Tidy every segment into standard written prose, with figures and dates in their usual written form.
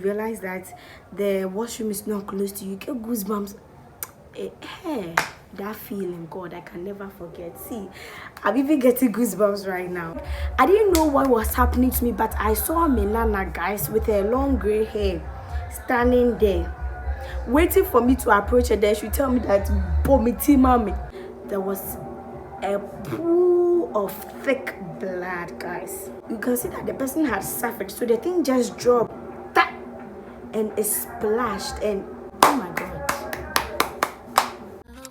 Realize that the washroom is not close to you, get goosebumps. Hey, that feeling, God, I can never forget. See, I'm even getting goosebumps right now. I didn't know what was happening to me, but I saw Minana, guys, with her long gray hair standing there waiting for me to approach her. Then she tell me that mami, there was a pool of thick blood, guys. You can see that the person had suffered, so the thing just dropped and it splashed, and oh my God.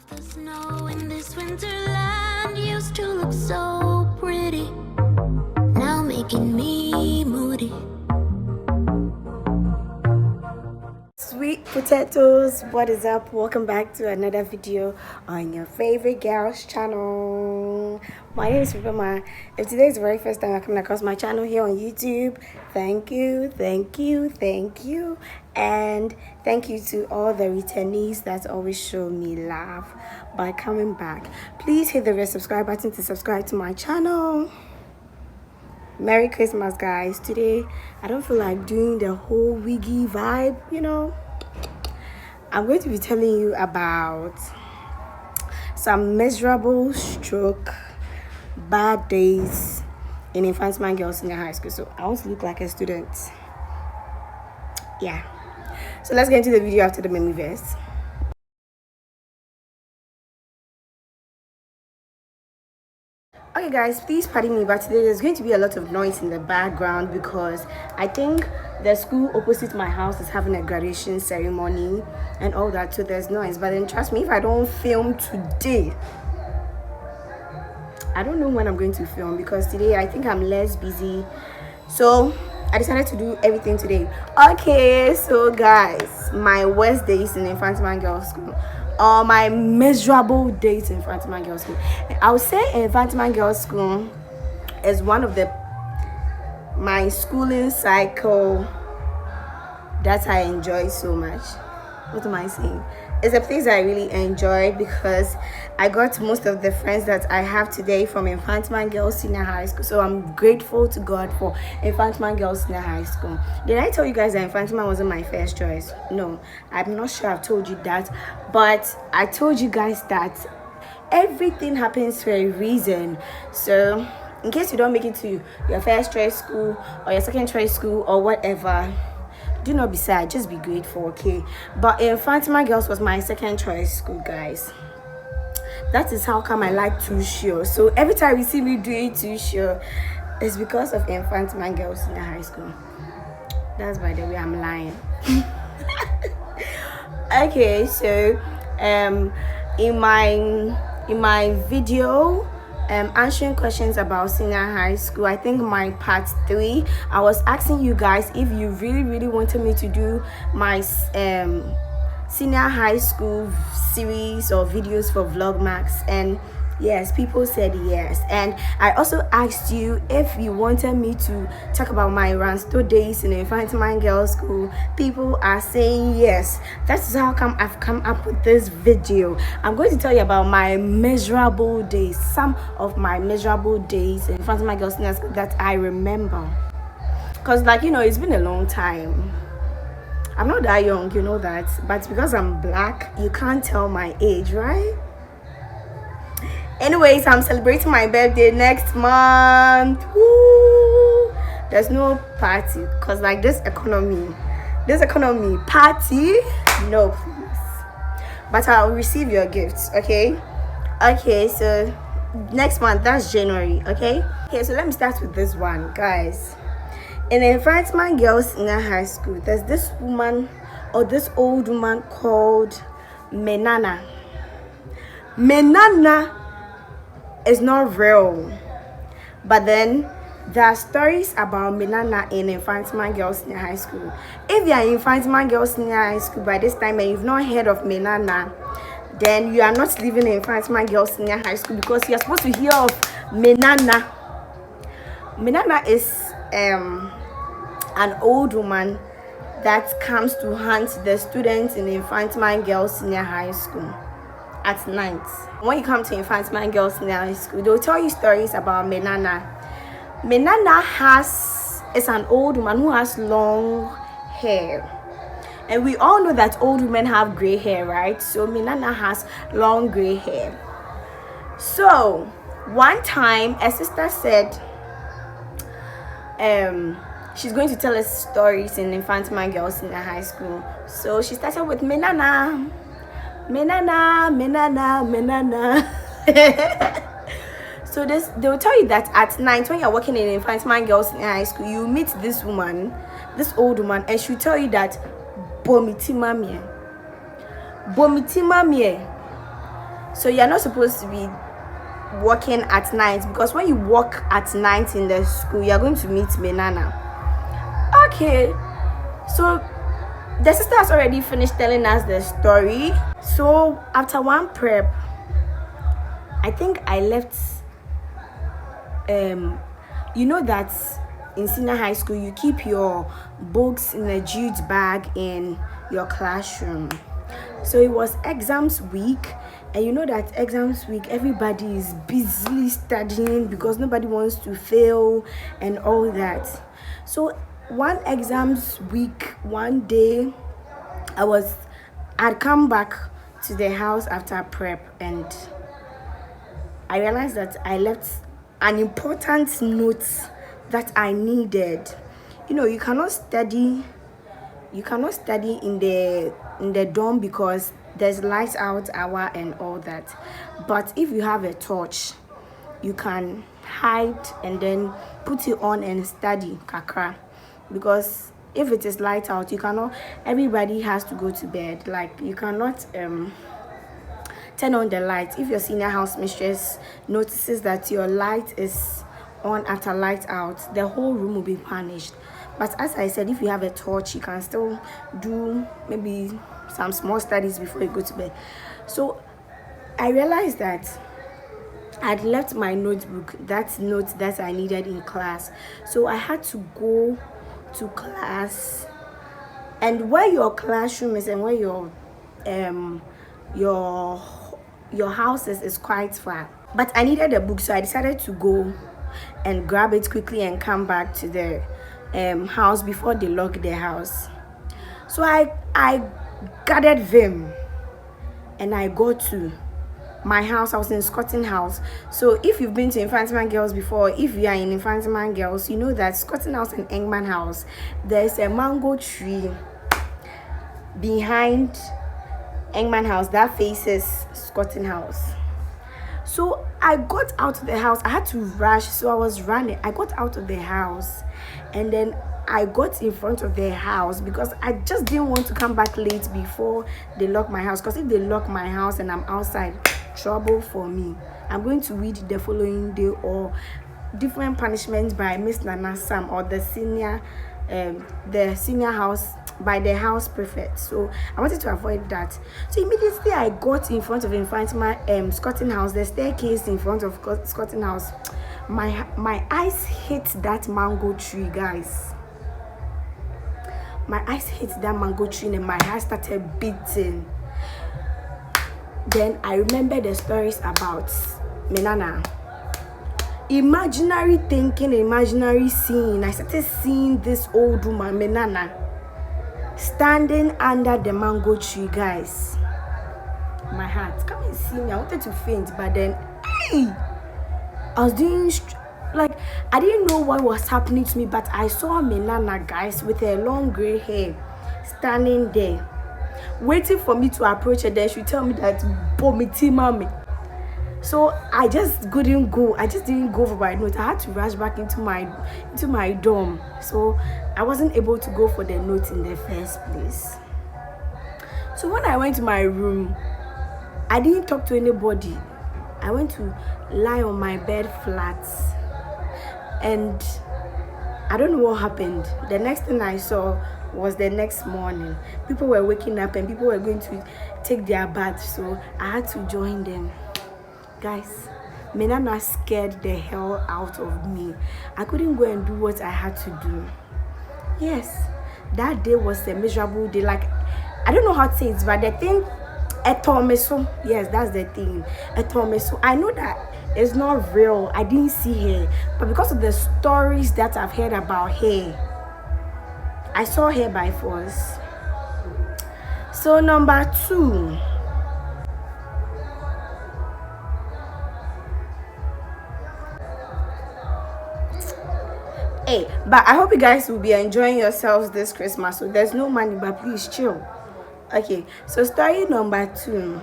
The snow in this winterland used to look so pretty, now making me moody. Sweet potatoes, what is up? Welcome back to another video on your favorite girl's channel. My name is Mama. If today is the very first time I come across my channel here on YouTube, thank you, and thank you to all the returnees that always show me love by coming back. Please hit the red subscribe button to subscribe to my channel. Merry Christmas, guys. Today I don't feel like doing the whole wiggy vibe, you know. I'm going to be telling you about some miserable stroke bad days in MFANTSIMAN girls in high school. So I want to look like a student. Yeah, so let's get into the video after the meme verse. Okay guys, please pardon me, but today there's going to be a lot of noise in the background because I think the school opposite my house is having a graduation ceremony and all that, so there's noise. But then trust me, if I don't film today, I don't know when I'm going to film, because today I think I'm less busy, so I decided to do everything today. Okay, so guys, my worst days in MFANTSIMAN girls school, or my miserable days in MFANTSIMAN girls school. I would say MFANTSIMAN girls school is one of my schooling cycle that I enjoy so much. What am I saying? It's a place I really enjoy because I got most of the friends that I have today from MFANTSIMAN Girls Senior High School. So I'm grateful to God for MFANTSIMAN Girls Senior High School. Did I tell you guys that MFANTSIMAN wasn't my first choice? No, I'm not sure I've told you that, but I told you guys that everything happens for a reason. So in case you don't make it to your first choice school or your second choice school or whatever, do not be sad, just be grateful, okay? But MFANTSIMAN Girls was my second choice school, guys. That is how come I like Too Sure. So every time you see me doing Too Sure, it's because of MFANTSIMAN Girls in the high school. That's by the way, I'm lying. Okay, so in my video answering questions about senior high school, I think my part 3, I was asking you guys if you really wanted me to do my senior high school series or videos for Vlogmax, and yes, people said yes. And I also asked you if you wanted me to talk about my Ransto days in MFANTSIMAN Girls School. People are saying yes. That is how come I've come up with this video. I'm going to tell you about my miserable days, some of my miserable days in MFANTSIMAN Girls School that I remember. Because, like, you know, it's been a long time. I'm not that young, you know that, but because I'm black, you can't tell my age, right? Anyways, I'm celebrating my birthday next month. Woo! There's no party because like this economy party, no please. But I'll receive your gifts, okay? Okay, so next month, that's January, okay? Okay, so let me start with this one, guys. In MFANTSIMAN Girls in high school, there's this woman or this old woman called Minana. Minana is not real, but then there are stories about Minana in MFANTSIMAN Girls Senior High School. If you are in MFANTSIMAN Girls Senior High School by this time and you've not heard of Minana, then you are not living in MFANTSIMAN Girls Senior High School, because you are supposed to hear of Minana. Minana is an old woman that comes to hunt the students in MFANTSIMAN Girls Senior High School at night. When you come to MFANTSIMAN Girls Senior High School, they'll tell you stories about Minana. Minana is an old woman who has long hair. And we all know that old women have gray hair, right? So Minana has long gray hair. So one time a sister said she's going to tell us stories in infantsman girls in the high school. So she started with Minana. So they will tell you that at night when you're working in infantsman girls in high school, you meet this woman, this old woman, and she'll tell you that bomiti mamie. So you're not supposed to be working at night, because when you work at night in the school, you're going to meet Minana. Okay, so the sister has already finished telling us the story. So after one prep, I think I left. You know that in senior high school you keep your books in a jute bag in your classroom. So it was exams week, and you know that exams week everybody is busily studying because nobody wants to fail and all that. So one exams week, one day I'd come back to the house after prep, and I realized that I left an important note that I needed. You know, you cannot study in the dorm because there's lights out hour and all that. But if you have a torch, you can hide and then put it on and study kakra. Because if it is light out, you cannot, everybody has to go to bed. Like, you cannot turn on the light. If your senior house mistress notices that your light is on after light out, the whole room will be punished. But as I said, if you have a torch, you can still do maybe some small studies before you go to bed. So I realized that I'd left my notebook, that note that I needed in class. So I had to go to class, and where your classroom is and where your house is quite far. But I needed a book, so I decided to go and grab it quickly and come back to the house before they lock the house. So I gathered them and I got to my house. I was in Scotland House. So if you've been to infantsman girls before, if you are in infantsman girls, you know that Scotland House and Engman House, there's a mango tree behind Engman House that faces Scotland House. So I got out of the house. I had to rush, so I was running. I got out of the house, and then I got in front of the house because I just didn't want to come back late before they lock my house. Because if they lock my house and I'm outside, trouble for me. I'm going to read the following day or different punishments by Miss Nana Sam or the senior house by the house prefect. So I wanted to avoid that. So immediately I got in front of infantsman Scotland House, the staircase in front of Scotland House. My eyes hit that mango tree, guys. My eyes hit that mango tree and my heart started beating. Then I remember the stories about Minana. Imaginary thinking, imaginary seeing. I started seeing this old woman, Minana, standing under the mango tree, guys. My heart, come and see me. I wanted to faint, but then, hey, I was doing like, I didn't know what was happening to me, but I saw Minana, guys, with her long gray hair, standing there, waiting for me to approach her. Then she tell me that bomiti mami. So I just couldn't go. I just didn't go for my note. I had to rush back into my dorm. So I wasn't able to go for the note in the first place. So when I went to my room, I didn't talk to anybody. I went to lie on my bed flat. And I don't know what happened. The next thing I saw was the next morning. People were waking up and people were going to take their bath. So I had to join them. Guys, Minana scared the hell out of me. I couldn't go and do what I had to do. Yes, that day was a miserable day. Like, I don't know how to say it, but the thing, etomeso. Yes, that's the thing. Etomeso. I know that it's not real. I didn't see her, but because of the stories that I've heard about her, I saw her by force. So number 2. Hey, but I hope you guys will be enjoying yourselves this Christmas. So there's no money, but please chill. Okay, so story number 2.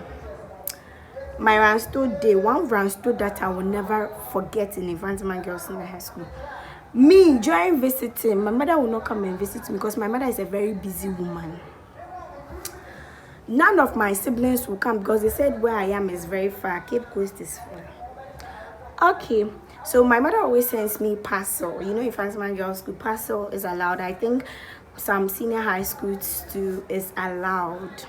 My Ransto day. One Ransto that I will never forget in MFANTSIMAN Girls in the High School. Me, during visiting, my mother will not come and visit me because my mother is a very busy woman. None of my siblings will come because they said where I am is very far. Cape Coast is far. Okay. So my mother always sends me parcel. You know, in MFANTSIMAN Girls School, parcel is allowed. I think some senior high schools too is allowed.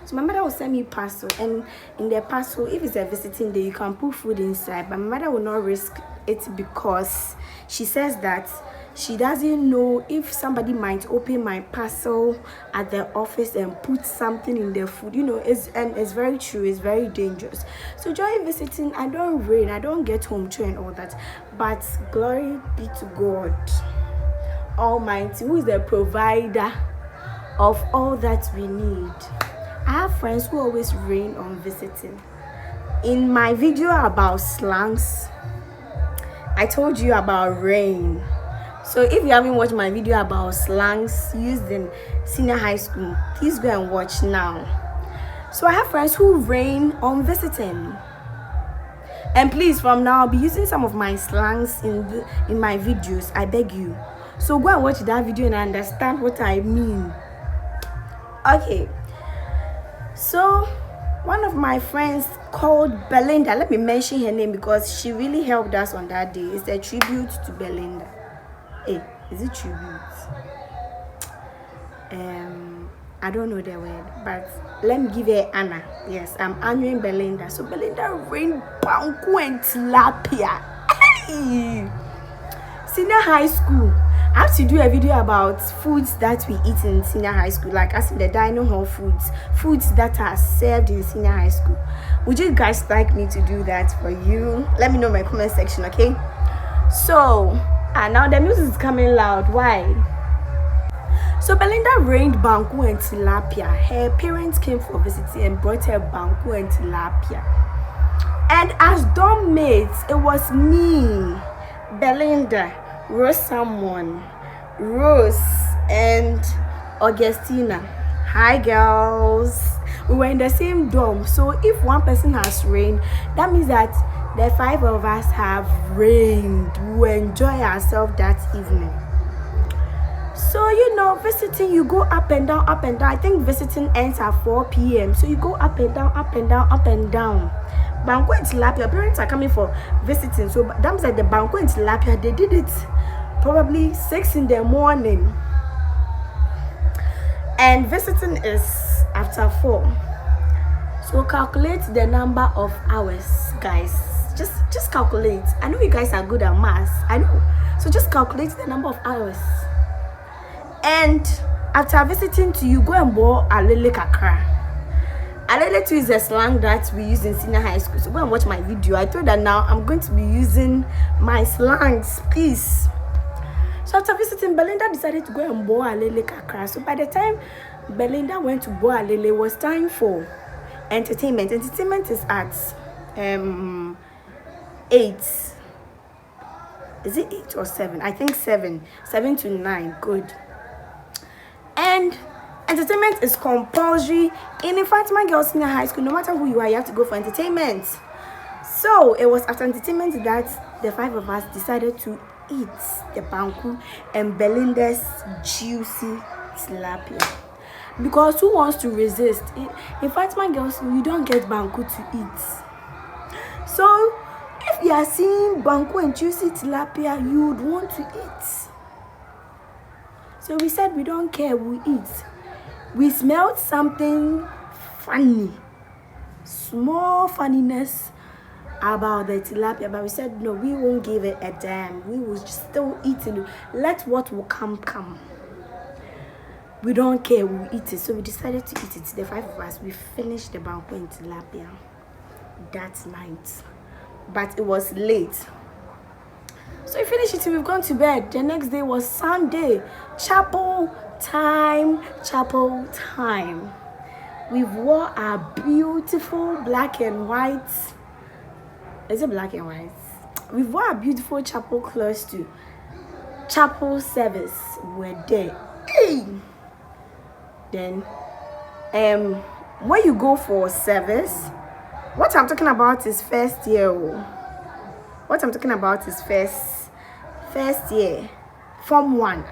So my mother will send me parcel, and in the parcel, if it's a visiting day, you can put food inside. But my mother will not risk it because she says that she doesn't know if somebody might open my parcel at the office and put something in their food. You know, it's very true. It's very dangerous. So during visiting, I don't rain. I don't get home too and all that. But glory be to God Almighty, who is the provider of all that we need. I have friends who always rain on visiting. In my video about slangs, I told you about rain. So if you haven't watched my video about slangs used in senior high school, please go and watch now. So I have friends who rain on visiting. And please, from now, I'll be using some of my slangs in my videos. I beg you. So go and watch that video and understand what I mean. Okay. So one of my friends called Belinda. Let me mention her name because she really helped us on that day. It's a tribute to Belinda. Hey, is it tribute? I don't know the word, but let me give her Anna. Yes, I'm honoring Belinda. So Belinda rained banku and tilapia. Hey! Senior high school. I have to do a video about foods that we eat in senior high school, like as in the dining hall foods that are served in senior high school. Would you guys like me to do that for you? Let me know in my comment section, okay? So, now the music is coming loud. Why? So Belinda rained banku and tilapia. Her parents came for visiting and brought her banku and tilapia. And as dorm mates, it was me, Belinda, Rose, and Augustina. Hi girls. We were in the same dorm. So if one person has rained, that means that the 5 of us have rained. We will enjoy ourselves that evening. So, you know, visiting, you go up and down, up and down. I think visiting ends at 4 p.m. So you go up and down, up and down, up and down. Banku and tilapia, parents are coming for visiting. So that means like the banku and tilapia, they did it probably 6 in the morning. And visiting is after 4. So calculate the number of hours, guys. Just calculate. I know you guys are good at math. I know. So just calculate the number of hours. And after visiting to you, go and boil alele kakra. Alele too is a slang that we use in senior high school. So go and watch my video. I told that now I'm going to be using my slangs, please. So after visiting, Belinda decided to go and boil alele kakra. So by the time Belinda went to boil alele, it was time for entertainment. Entertainment is at 8. Is it 8 or 7? I think 7 to 9. Good. And entertainment is compulsory in MFANTSIMAN Girls Senior High School. No matter who you are, you have to go for entertainment. So it was after entertainment that the 5 of us decided to eat the banku and Belinda's juicy tilapia. Because who wants to resist? In MFANTSIMAN Girls, you don't get banku to eat. So if you are seeing banku and juicy tilapia, you would want to eat. So we said we don't care, we eat. We smelled something funny, small funniness about the tilapia, but we said no, we won't give it a damn. We will still eat it. Let what will come. We don't care, we'll eat it. So we decided to eat it. The 5 of us, we finished the banku and tilapia that night. But it was late. So we finished it, we've gone to bed. The next day was Sunday. Chapel, chapel time. We've wore our beautiful black and white. Is it black and white? We've wore our beautiful chapel clothes to chapel service. We're there. Hey! Then, when you go for service, what I'm talking about is first year. What I'm talking about is first year. Form 1.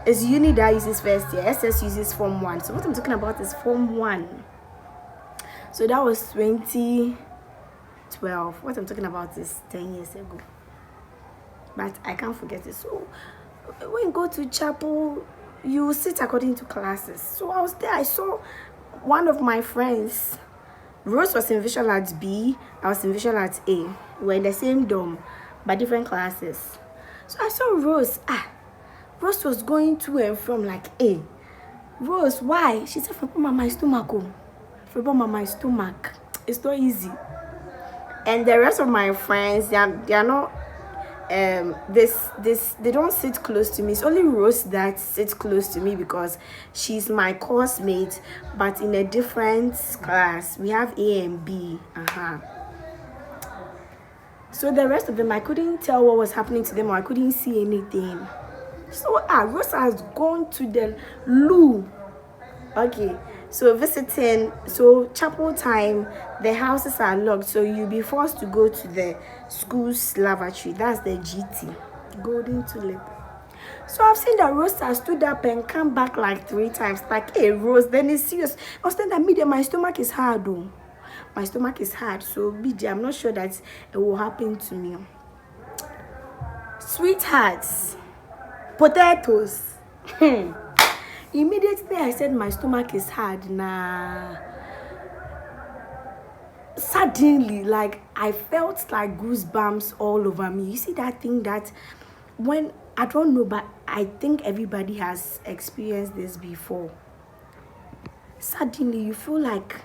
It's uni that uses first year. SS uses Form 1. So what I'm talking about is Form 1. So that was 2012. What I'm talking about is 10 years ago. But I can't forget it. So when you go to chapel, you sit according to classes. So I was there. I saw one of my friends. Rose was in visual arts B. I was in visual arts A. We're in the same dorm, but different classes. So I saw Rose. Rose was going to and from like, hey, Rose, why? She said, for my stomach. For my stomach. It's not easy. And the rest of my friends, they are not, they don't sit close to me. It's only Rose that sits close to me because she's my course mate, but in a different class. We have A and B. So the rest of them, I couldn't tell what was happening to them, or I couldn't see anything. So Rose has gone to the loo. Okay, so visiting, so chapel time, the houses are locked, so you'll be forced to go to the school's lavatory. That's the GT, Golden Tulip. So I've seen that Rose has stood up and come back like 3 times. Like, hey, Rose, then it's serious. I was telling that media, my stomach is hard though. My stomach is hard, so BJ, I'm not sure that it will happen to me. Sweethearts, potatoes. Immediately I said my stomach is hard. Nah. Suddenly, like, I felt like goosebumps all over me. You see that thing that when, I don't know, but I think everybody has experienced this before. Suddenly you feel like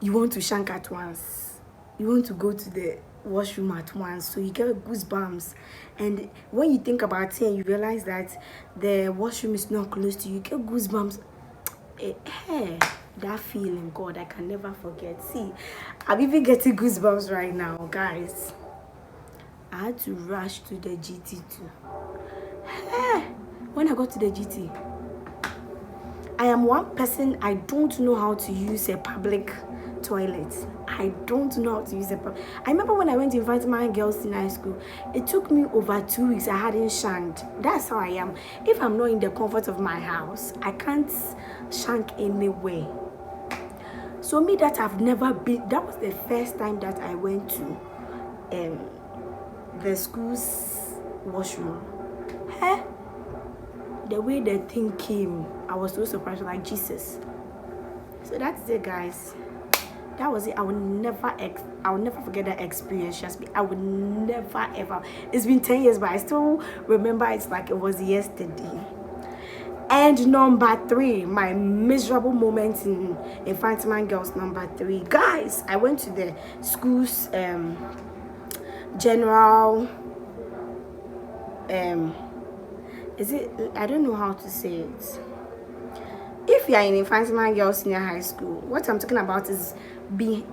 you want to shank at once. You want to go to the washroom at once, so you get goosebumps. And when you think about it and you realize that the washroom is not close to you, you get goosebumps. Hey, that feeling, God, I can never forget. See, I'm even getting goosebumps right now, guys. I had to rush to the GT too. Hey, when I got to the GT, I am one person, I don't know how to use a public toilet. I don't know how to use a public. I remember when I went to MFANTSIMAN girls in high school, it took me over 2 weeks. I hadn't shanked. That's how I am. If I'm not in the comfort of my house, I can't shank anywhere. So me, that I've never been, that was the first time that I went to the school's washroom. Hey, the way the thing came, I was so surprised, like, Jesus. So that's it, guys. That was it. I will never forget that experience. Just me, I would never ever. It's been 10 years, but I still remember it's like it was yesterday. And number 3, my miserable moment in MFANTSIMAN girls. Number 3, guys, I went to the school's general is it, I don't know how to say it. If you are in MFANTSIMAN girls senior high school, what I'm talking about is beside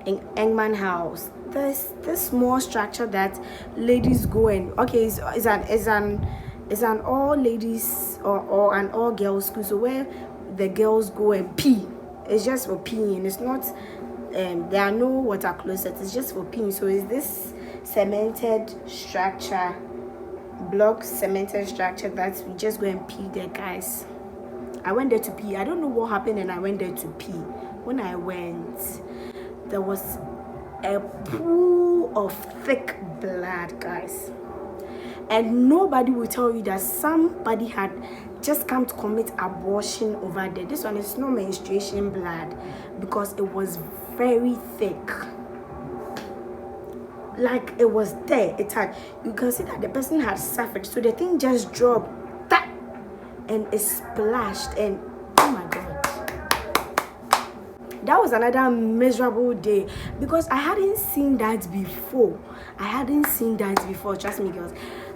Engman House. There's this small structure that ladies go and, okay, it's an all ladies or an all girls school. So where the girls go and pee, it's just for peeing. It's not there are no water closets. It's just for peeing. So it's this cemented structure, block cemented structure that we just go and pee there, guys. I went there to pee. I don't know what happened, and I went there to pee. When I went, there was a pool of thick blood, guys. And nobody will tell you that somebody had just come to commit abortion over there. This one is not menstruation blood because it was very thick. Like, it was there. It had, you can see that the person had suffered. So the thing just dropped and it splashed, and oh my God. That was another miserable day because I hadn't seen that before. Trust me, girls.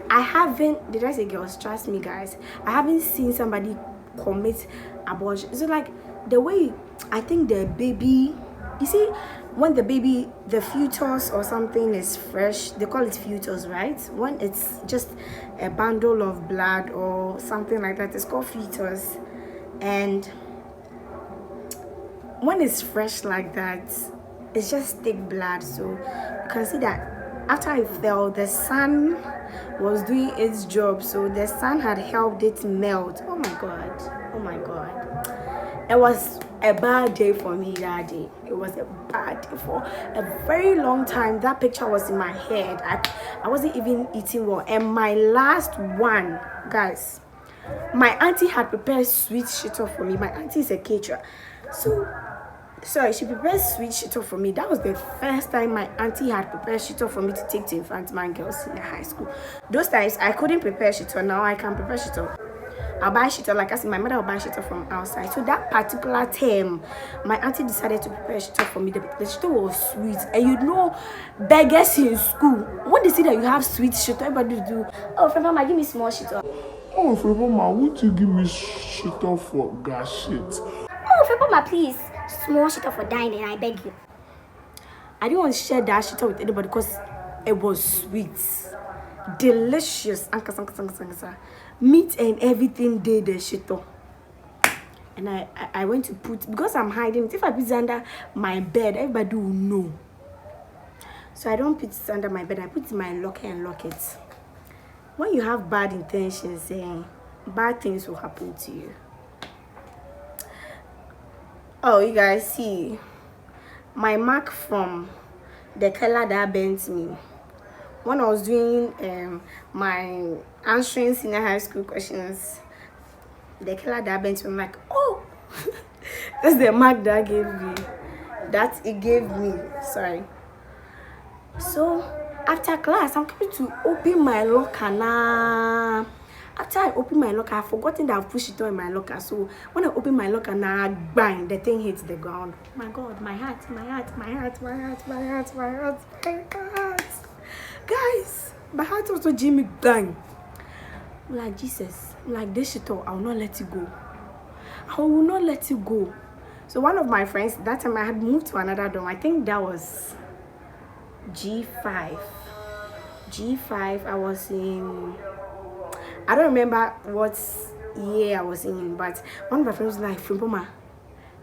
I haven't. Did I say girls? Trust me, guys. I haven't seen somebody commit abortion. So like the way I think the baby. You see, when the baby, the fetus or something is fresh, they call it fetus, right? When it's just a bundle of blood or something like that, it's called fetus. And when it's fresh like that, it's just thick blood. So you can see that after I fell, the sun was doing its job. So the sun had helped it melt. Oh my god. It was a bad day for me that day. It was a bad day for a very long time. That picture was in my head. I wasn't even eating well. And my last one, guys, my auntie had prepared sweet shito for me. My auntie is a caterer. So she prepared sweet shito for me. That was the first time my auntie had prepared shito for me to take to MFANTSIMAN girls in the high school. Those times I couldn't prepare shito. Now I can prepare shito. I'll buy shito, like I said, my mother will buy shito from outside. So that particular time, my auntie decided to prepare shito for me. The shito was sweet. And you know, beggars in school, when they see that you have sweet shito, everybody do, oh, Mama, give me small shito. Oh, Mama, would you give me shito for gas shit? Oh, Mama, please. Small shito for dining, I beg you. I didn't want to share that shito with anybody because it was sweet. Delicious. Meat and everything did the shito. And I went to put, because I'm hiding it, if I put it under my bed, everybody will know. So I don't put it under my bed, I put it in my locker and lock it. When you have bad intentions, bad things will happen to you. Oh, you guys see my mark from the color that bent me. When I was doing my answering senior high school questions, the color that bent me, I'm like, oh, that's the mark that gave me. Sorry. So after class, I'm coming to open my locker now. After I open my locker, I've forgotten that I've pushed it on in my locker. So when I open my locker now, bang, the thing hits the ground. My God, my heart. Guys, my heart also Jimmy bang. I'm like, Jesus, I'm like, this shit, I will not let you go. I will not let you go. So one of my friends, that time I had moved to another dorm. I think that was G5. I was in, I don't remember what year I was in, but one of my friends was like, Frimpoma,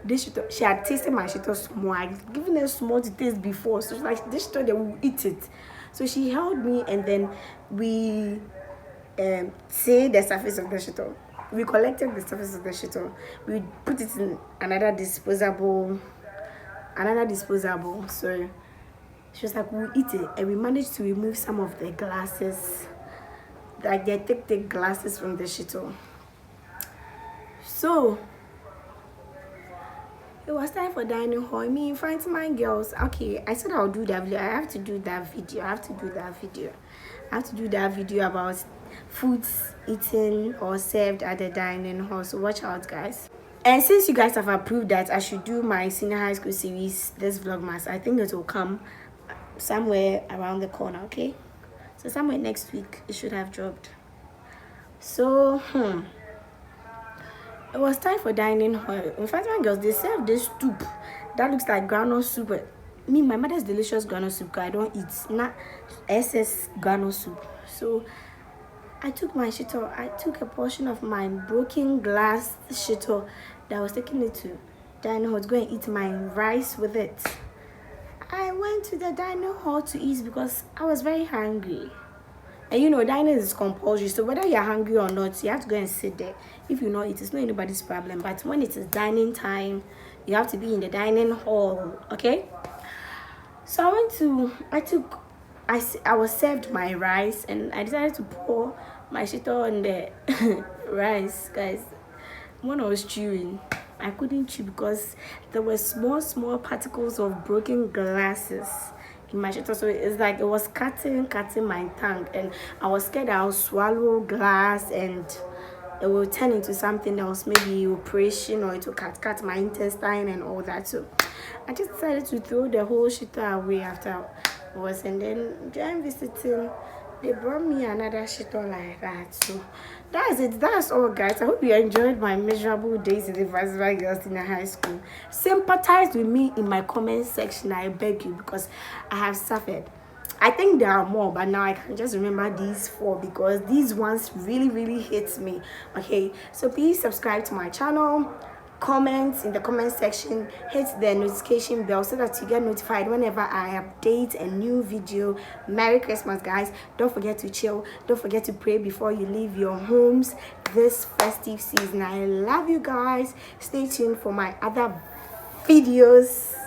this shit, she had tasted my shit small. I'd given her small to taste before. So she's like, this shit, they will eat it. So she held me, and then we say the surface of the shito. We collected the surface of the shito. We put it in another disposable. So she was like, we'll eat it, and we managed to remove some of the glasses, like the thick glasses from the shito. So it was time for dining hall. I mean, MFANTSIMAN girls. Okay, I said I'll do that video. I have to do that video. I have to do that video about foods eaten or served at the dining hall. So watch out, guys. And since you guys have approved that I should do my senior high school series, this vlogmas, I think it will come somewhere around the corner. Okay, so somewhere next week it should have dropped. So it was time for dining hall. MFANTSIMAN girls, they serve this soup that looks like groundnut soup. Me, my mother's delicious groundnut soup, because I don't eat not SS groundnut soup. So I took my shito. I took a portion of my broken glass shito that I was taking it to dining hall to go and eat my rice with it. I went to the dining hall to eat because I was very hungry. And you know, dining is compulsory, so whether you're hungry or not, you have to go and sit there. If you not eat, it's not anybody's problem. But when it is dining time, you have to be in the dining hall, okay? So I was served my rice, and I decided to pour my shito on the rice, guys. When I was chewing, I couldn't chew because there were small particles of broken glasses in my shito. So it's like it was cutting my tongue, and I was scared I'll swallow glass and it will turn into something else, maybe operation, or it will cut my intestine and all that. So I just decided to throw the whole shito away afterwards, and then during visiting, they brought me another shito like that. So that's it. That's all, guys. I hope you enjoyed my miserable days in the Vancouver Girls in the high school. Sympathize with me in my comment section, I beg you, because I have suffered. I think there are more, but now I can just remember these 4 because these ones really hit me. Okay, so please subscribe to my channel, comment in the comment section, hit the notification bell so that you get notified whenever I update a new video. Merry Christmas, guys. Don't forget to chill. Don't forget to pray before you leave your homes this festive season. I love you guys. Stay tuned for my other videos.